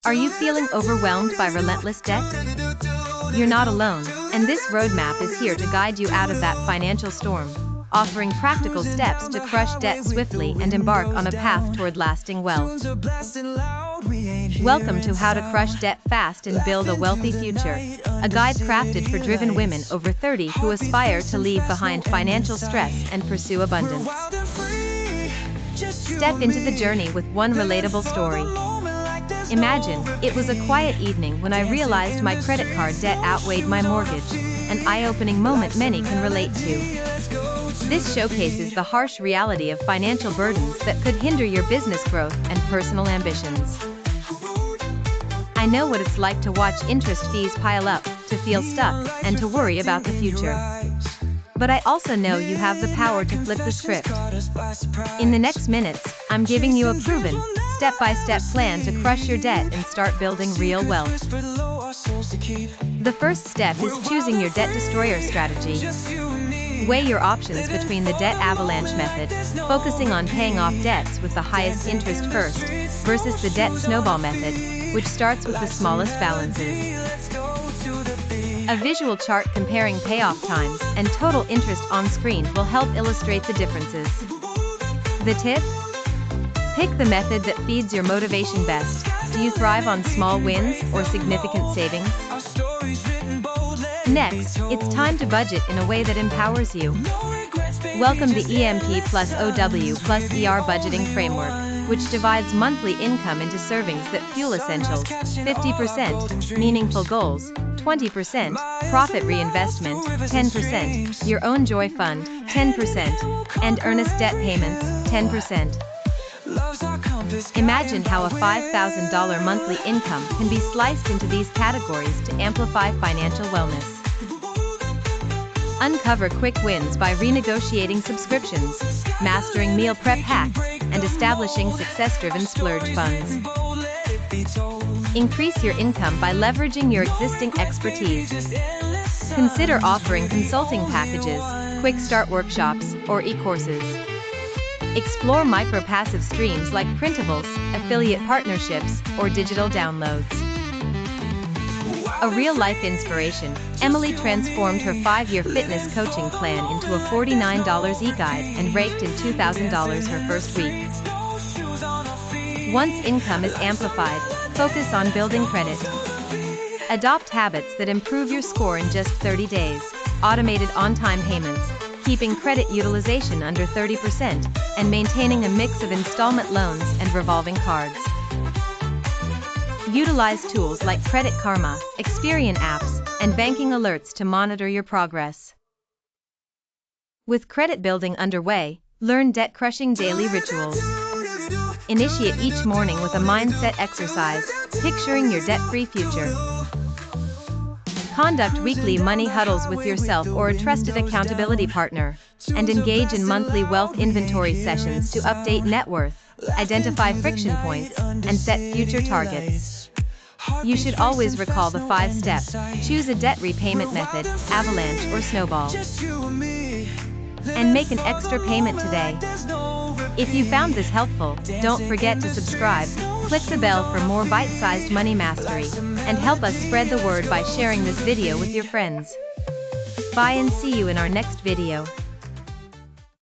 Are you feeling overwhelmed by relentless debt? You're not alone, and this roadmap is here to guide you out of that financial storm, offering practical steps to crush debt swiftly and embark on a path toward lasting wealth. Welcome to How to Crush Debt Fast and Build a Wealthy Future, a guide crafted for driven women over 30 who aspire to leave behind financial stress and pursue abundance. Step into the journey with one relatable story. Imagine, it was a quiet evening when I realized my credit card debt outweighed my mortgage, an eye-opening moment many can relate to. This showcases the harsh reality of financial burdens that could hinder your business growth and personal ambitions. I know what it's like to watch interest fees pile up, to feel stuck, and to worry about the future. But I also know you have the power to flip the script. In the next minutes, I'm giving you a proven, step-by-step plan to crush your debt and start building real wealth. The first step is choosing your debt destroyer strategy. Weigh your options between the debt avalanche method, focusing on paying off debts with the highest interest first, versus the debt snowball method, which starts with the smallest balances. A visual chart comparing payoff times and total interest on screen will help illustrate the differences. The tip? Pick the method that feeds your motivation best. Do you thrive on small wins or significant savings? Next, it's time to budget in a way that empowers you. Welcome the EMP+OW+ER budgeting framework, which divides monthly income into servings that fuel essentials, 50%, meaningful goals, 20%, profit reinvestment, 10%, your own joy fund, 10%, and earnest debt payments, 10%. Imagine how a $5,000 monthly income can be sliced into these categories to amplify financial wellness. Uncover quick wins by renegotiating subscriptions, mastering meal prep hacks, and establishing success-driven splurge funds. Increase your income by leveraging your existing expertise. Consider offering consulting packages, quick start workshops, or e-courses. Explore micro-passive streams like printables, affiliate partnerships, or digital downloads. A real-life inspiration, Emily transformed her 5-year fitness coaching plan into a $49 e-guide and raked in $2,000 her first week. Once income is amplified, focus on building credit. Adopt habits that improve your score in just 30 days. Automated on-time payments, keeping credit utilization under 30%, and maintaining a mix of installment loans and revolving cards. Utilize tools like Credit Karma, Experian apps, and banking alerts to monitor your progress. With credit building underway, learn debt-crushing daily rituals. Initiate each morning with a mindset exercise, picturing your debt-free future. Conduct weekly money huddles with yourself or a trusted accountability partner, and engage in monthly wealth inventory sessions to update net worth, identify friction points, and set future targets. You should always recall the 5 steps. Choose a debt repayment method, Avalanche or Snowball, and make an extra payment today. If you found this helpful, don't forget to subscribe, click the bell for more bite-sized money mastery, and help us spread the word by sharing this video with your friends. Bye and see you in our next video.